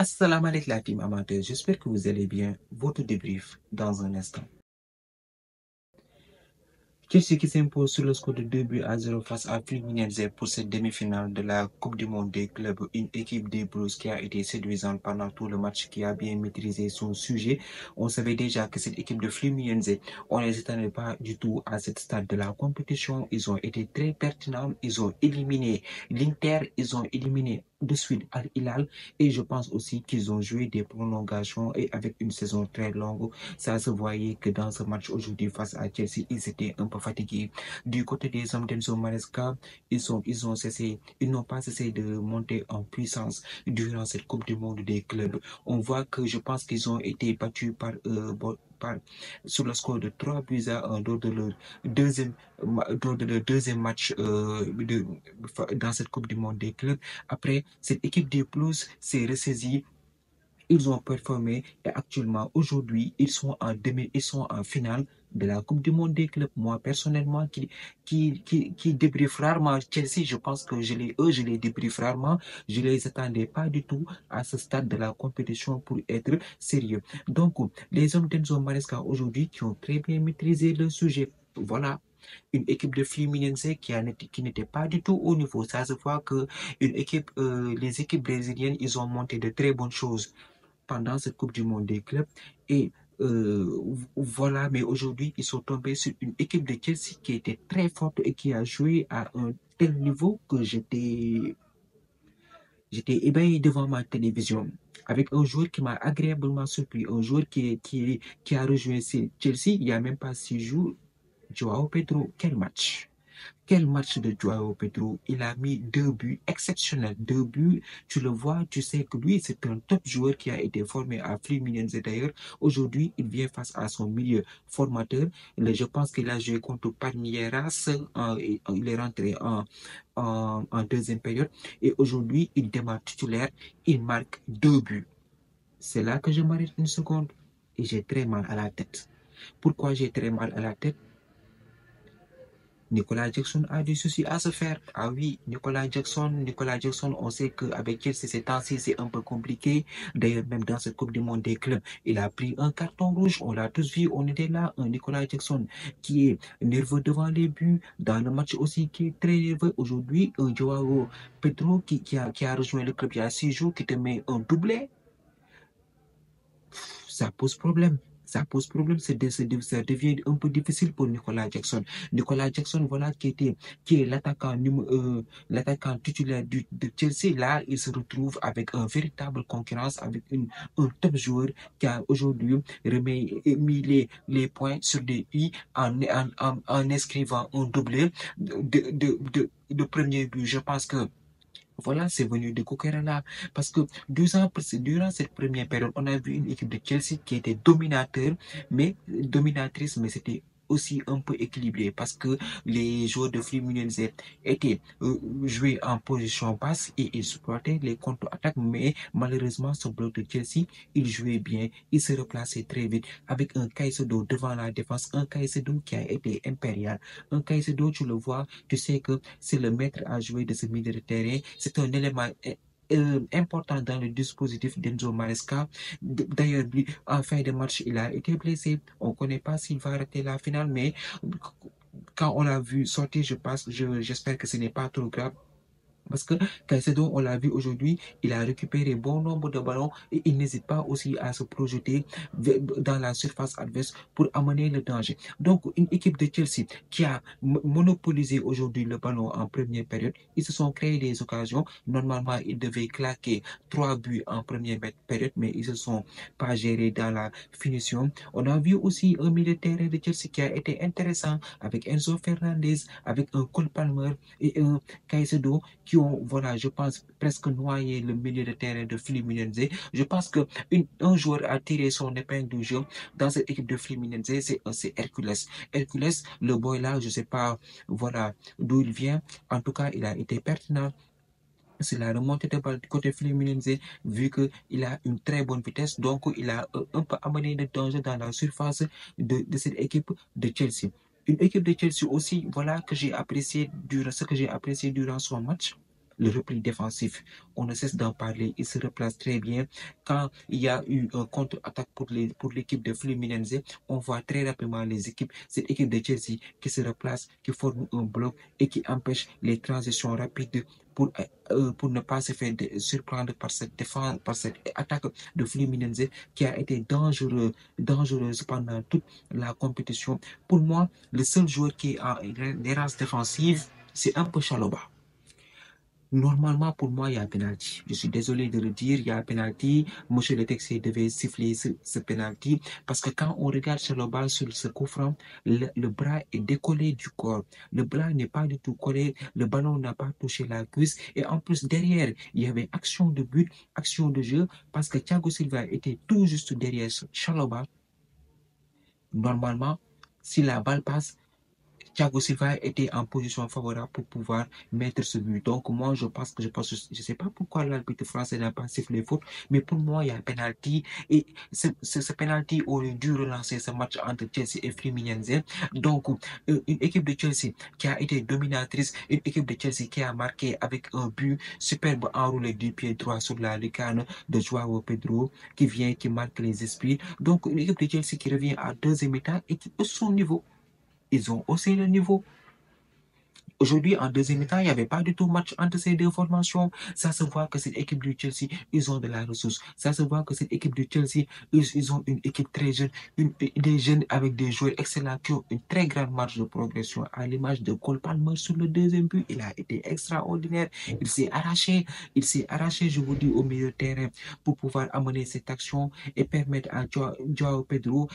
Assalamu alaikum la team amateur, j'espère que vous allez bien. Votre débrief dans un instant. Chelsea qui s'impose sur le score de 2 buts à 0 face à Fluminense pour cette demi-finale de la Coupe du Monde des clubs. Une équipe des Blues qui a été séduisante pendant tout le match, qui a bien maîtrisé son sujet. On savait déjà que cette équipe de Fluminense, on ne les attendait pas du tout à cette stade de la compétition. Ils ont été très pertinents. Ils ont éliminé l'Inter, ils ont éliminé de suite Al Hilal, et je pense aussi qu'ils ont joué des prolongations et avec une saison très longue. Ça se voyait que dans ce match aujourd'hui face à Chelsea, ils étaient un peu fatigués. Du côté des hommes d'Enzo Maresca, ils n'ont pas cessé de monter en puissance durant cette Coupe du Monde des clubs. On voit que je pense qu'ils ont été battus sur le score de 3 buts à 1 lors de leur deuxième match dans cette Coupe du Monde des clubs. Après, cette équipe des Blues s'est ressaisie. Ils ont performé et actuellement, aujourd'hui, ils sont en finale de la Coupe du Monde des clubs. Moi, personnellement, qui débriefe rarement Chelsea, je pense que je les débriefe rarement. Je les attendais pas du tout à ce stade de la compétition pour être sérieux. Donc, les hommes d'Enzo Maresca aujourd'hui qui ont très bien maîtrisé le sujet. Voilà. Une équipe de Fluminense qui n'était pas du tout au niveau. Ça se voit que les équipes brésiliennes, ils ont monté de très bonnes choses pendant cette Coupe du Monde des clubs. Et voilà, mais aujourd'hui, ils sont tombés sur une équipe de Chelsea qui était très forte et qui a joué à un tel niveau que j'étais ébahi devant ma télévision. Avec un joueur qui m'a agréablement surpris, un joueur qui a rejoint Chelsea il n'y a même pas 6 jours, Joao Pedro. Quel match! Quel match de Joao Pedro. Il a mis 2 buts exceptionnels. 2 buts, tu le vois, tu sais que lui, c'est un top joueur qui a été formé à Fluminense d'ailleurs. Aujourd'hui, il vient face à son milieu formateur. Je pense qu'il a joué contre Palmeiras. Il est rentré en deuxième période. Et aujourd'hui, il démarre titulaire. Il marque 2 buts. C'est là que je m'arrête une seconde. Et j'ai très mal à la tête. Pourquoi j'ai très mal à la tête? Nicolas Jackson a du souci à se faire. Ah oui, Nicolas Jackson, on sait qu'avec Chelsea ces temps-ci, c'est un peu compliqué. D'ailleurs, même dans cette Coupe du Monde des clubs, il a pris un carton rouge. On l'a tous vu, on était là. Un Nicolas Jackson qui est nerveux devant les buts, dans le match aussi qui est très nerveux. Aujourd'hui, un Joao Pedro qui a rejoint le club il y a 6 jours, qui te met un doublé. Ça pose problème. Ça devient un peu difficile pour Nicolas Jackson. Nicolas Jackson, voilà, qui est l'attaquant titulaire de Chelsea. Là, il se retrouve avec une véritable concurrence, avec un top joueur qui a aujourd'hui mis les points sur des i en inscrivant un doublé de premier but. Je pense que voilà, c'est venu de Coquerella. Parce que durant cette première période, on a vu une équipe de Chelsea qui était dominatrice, mais c'était aussi un peu équilibré parce que les joueurs de Fluminense étaient joués en position basse et ils exploitaient les contre-attaques, mais malheureusement, ce bloc de Chelsea, il jouait bien, il se replaçait très vite avec un Caicedo devant la défense, un Caicedo qui a été impérial, un Caicedo, tu le vois, tu sais que c'est le maître à jouer de ce milieu de terrain, c'est un élément important dans le dispositif d'Enzo Maresca. D'ailleurs, en fin de match, il a été blessé. On ne connaît pas s'il va rater la finale, mais quand on l'a vu sortir, j'espère que ce n'est pas trop grave. Parce que Caicedo, on l'a vu aujourd'hui, il a récupéré bon nombre de ballons et il n'hésite pas aussi à se projeter dans la surface adverse pour amener le danger. Donc, une équipe de Chelsea qui a monopolisé aujourd'hui le ballon en première période, ils se sont créés des occasions. Normalement, ils devaient claquer 3 buts en première période, mais ils ne se sont pas gérés dans la finition. On a vu aussi un milieu de terrain de Chelsea qui a été intéressant avec Enzo Fernandez, avec un Cole Palmer et un Caicedo qui ont, voilà, je pense, presque noyé le milieu de terrain de Fluminense. Je pense qu'un joueur a tiré son épingle du jeu dans cette équipe de Fluminense, c'est Hercules. Hercules, le boy là, je ne sais pas, voilà, d'où il vient. En tout cas, il a été pertinent. C'est la remontée de balle du côté Fluminense, vu qu'il a une très bonne vitesse, donc il a un peu amené le danger dans la surface de cette équipe de Chelsea. Une équipe de Chelsea aussi, voilà, ce que j'ai apprécié durant son match. le repli défensif. On ne cesse d'en parler, il se replace très bien. Quand il y a eu un contre-attaque pour l'équipe de Fluminense, on voit très rapidement cette équipe de Chelsea qui se replace, qui forme un bloc et qui empêche les transitions rapides pour ne pas se faire surprendre par cette défense, par cette attaque de Fluminense qui a été dangereuse pendant toute la compétition. Pour moi, le seul joueur qui a une errance défensive, c'est un peu Chaloba. Normalement, pour moi, il y a penalty. Je suis désolé de le dire, il y a penalty. Monsieur le Texier devait siffler ce penalty parce que quand on regarde Chaloba sur ce coup franc, le bras est décollé du corps. Le bras n'est pas du tout collé, le ballon n'a pas touché la cuisse. Et en plus, derrière, il y avait action de but, action de jeu parce que Thiago Silva était tout juste derrière Chaloba. Normalement, si la balle passe, Thiago Silva était en position favorable pour pouvoir mettre ce but. Donc, moi, je ne sais pas pourquoi l'arbitre français n'a pas sifflé faute, mais pour moi, il y a un penalty. Et ce penalty aurait dû relancer ce match entre Chelsea et Fluminense. Donc, une équipe de Chelsea qui a été dominatrice, une équipe de Chelsea qui a marqué avec un but superbe enroulé du pied droit sur la lucarne de Joao Pedro, qui marque les esprits. Donc, une équipe de Chelsea qui revient à deuxième état et qui hausse son niveau. Ils ont haussé le niveau. Aujourd'hui, en deuxième temps, il n'y avait pas du tout match entre ces deux formations. Ça se voit que cette équipe du Chelsea, ils ont de la ressource. Ça se voit que cette équipe du Chelsea, ils ont une équipe très jeune, des jeunes avec des joueurs excellents qui ont une très grande marge de progression. À l'image de Cole Palmer sur le deuxième but, il a été extraordinaire. Il s'est arraché, je vous dis, au milieu de terrain pour pouvoir amener cette action et permettre à Joao Pedro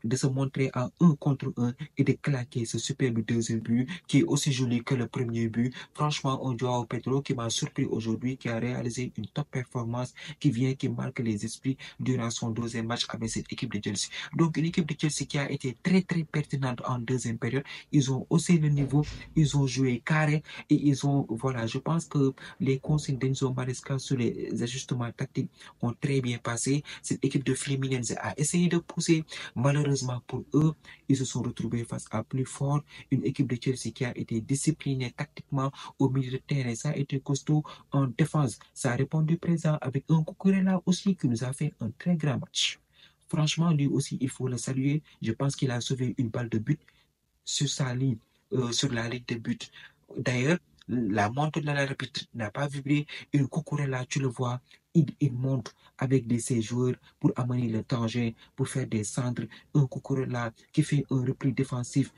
de se montrer à 1 contre 1 et de claquer ce superbe deuxième but qui est aussi joli que le premier but. Franchement, on Joao Pedro qui m'a surpris aujourd'hui, qui a réalisé une top performance, qui marque les esprits durant son deuxième match avec cette équipe de Chelsea. Donc, une équipe de Chelsea qui a été très, très pertinente en deuxième période. Ils ont haussé le niveau, ils ont joué carré et je pense que les consignes d'Enzo Maresca sur les ajustements tactiques ont très bien passé. Cette équipe de Fluminense a essayé de pousser. Malheureusement pour eux, ils se sont retrouvés face à plus fort, une équipe de Chelsea qui a été disciplinée tactiquement au milieu de terrain. Ça a été costaud en défense. Ça a répondu présent avec un Cucurella aussi qui nous a fait un très grand match. Franchement, lui aussi, il faut le saluer. Je pense qu'il a sauvé une balle de but sur sa ligne, sur la ligne de but. D'ailleurs, la montre de l'arbitre n'a pas vibré. Une Cucurella, tu le vois, il monte avec ses joueurs pour amener le danger, pour faire des centres. Un Cucurella qui fait un repli défensif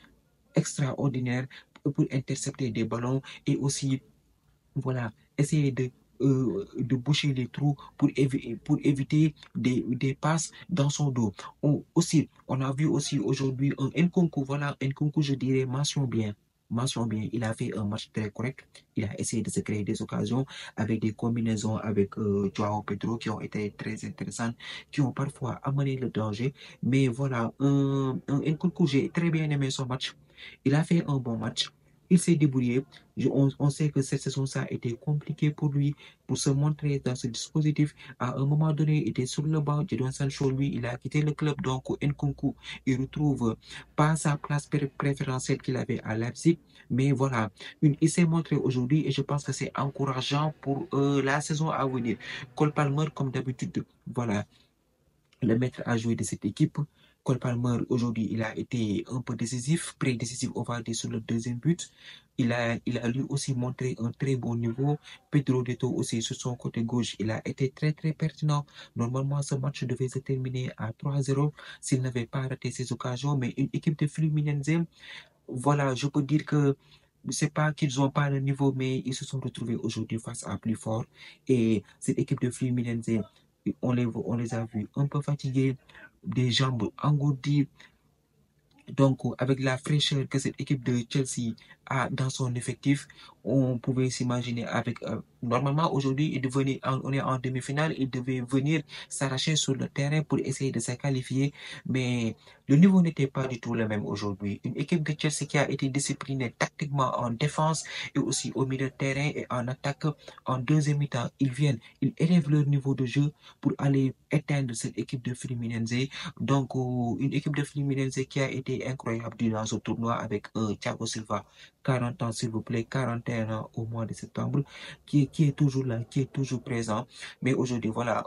extraordinaire pour intercepter des ballons et aussi, essayer de boucher les trous pour éviter des passes dans son dos. On a vu aussi aujourd'hui un Nkunku, Nkunku, je dirais, mention bien. Il a fait un match très correct. Il a essayé de se créer des occasions avec des combinaisons avec Joao Pedro qui ont été très intéressantes, qui ont parfois amené le danger. Mais voilà, un Nkunku, j'ai très bien aimé son match. Il a fait un bon match. Il s'est débrouillé. On sait que cette saison, ça a été compliqué pour lui, pour se montrer dans ce dispositif. À un moment donné, il était sur le banc. Jadon Sancho, lui, il a quitté le club. Donc, Nkunku, il retrouve pas sa place préférentielle qu'il avait à Leipzig. Mais voilà, il s'est montré aujourd'hui et je pense que c'est encourageant pour la saison à venir. Cole Palmer, comme d'habitude, voilà, le maître à jouer de cette équipe. Cole Palmer, aujourd'hui, il a été un peu décisif, décisif, on va dire, sur le deuxième but. Il a lui aussi montré un très bon niveau. Pedro Neto aussi, sur son côté gauche, il a été très, très pertinent. Normalement, ce match devait se terminer à 3-0 s'il n'avait pas raté ses occasions. Mais une équipe de Fluminense, voilà, je peux dire que c'est pas qu'ils n'ont pas le niveau, mais ils se sont retrouvés aujourd'hui face à plus fort. Et cette équipe de Fluminense, on les a vus un peu fatigués, des jambes engourdies. Donc, avec la fraîcheur que cette équipe de Chelsea a dans son effectif, on pouvait s'imaginer avec... normalement, aujourd'hui, on est en demi-finale, il devait venir s'arracher sur le terrain pour essayer de se qualifier, mais le niveau n'était pas du tout le même aujourd'hui. Une équipe de Chelsea qui a été disciplinée tactiquement en défense et aussi au milieu de terrain et en attaque. En deuxième mi-temps, ils élèvent leur niveau de jeu pour aller éteindre cette équipe de Fluminense. Donc, une équipe de Fluminense qui a été incroyable durant ce tournoi avec Thiago Silva, 40 ans s'il vous plaît, 41 ans au mois de septembre, qui est toujours là, qui est toujours présent. Mais aujourd'hui, voilà,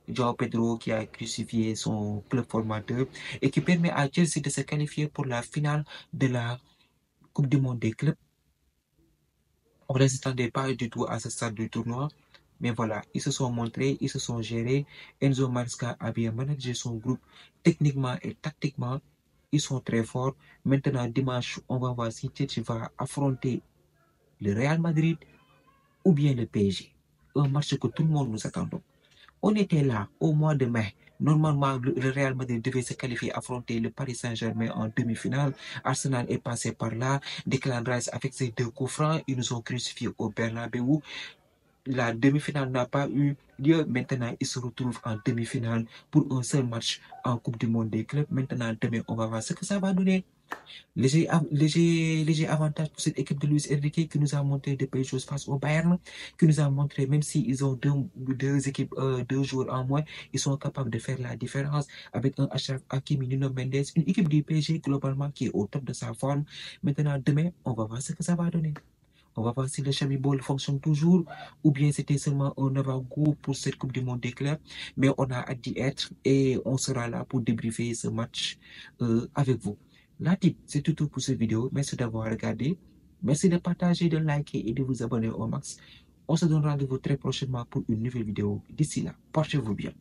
João Pedro qui a crucifié son club formateur et qui permet à Chelsea de se qualifier pour la finale de la Coupe du Monde des clubs. On ne s'attendait pas du tout à ce stade du tournoi. Mais voilà, ils se sont montrés, ils se sont gérés. Enzo Maresca a bien managé son groupe techniquement et tactiquement. Ils sont très forts. Maintenant, dimanche, on va voir si Chelsea va affronter le Real Madrid ou bien le PSG. Un match que tout le monde nous attend. On était là au mois de mai. Normalement, le Real Madrid devait se qualifier, affronter le Paris Saint-Germain en demi-finale. Arsenal est passé par là. Declan Rice avec ses 2 coups francs, ils nous ont crucifiés au Bernabeu. La demi-finale n'a pas eu lieu. Maintenant, ils se retrouvent en demi-finale pour un seul match en Coupe du Monde des clubs. Maintenant, demain, on va voir ce que ça va donner. Léger avantage pour cette équipe de Luis Enrique qui nous a montré de belles choses face au Bayern, qui nous a montré, même s'ils ont deux joueurs en moins, ils sont capables de faire la différence avec un Achraf Hakimi, Nuno Mendes, une équipe du PSG globalement qui est au top de sa forme. Maintenant, demain, on va voir ce que ça va donner. On va voir si le Champions Ball fonctionne toujours ou bien c'était seulement un avant-goût pour cette Coupe du Monde des clubs. Mais on a hâte d'y être et on sera là pour débriefer ce match avec vous. Là, c'est tout pour cette vidéo. Merci d'avoir regardé. Merci de partager, de liker et de vous abonner au max. On se donne rendez-vous très prochainement pour une nouvelle vidéo. D'ici là, portez-vous bien.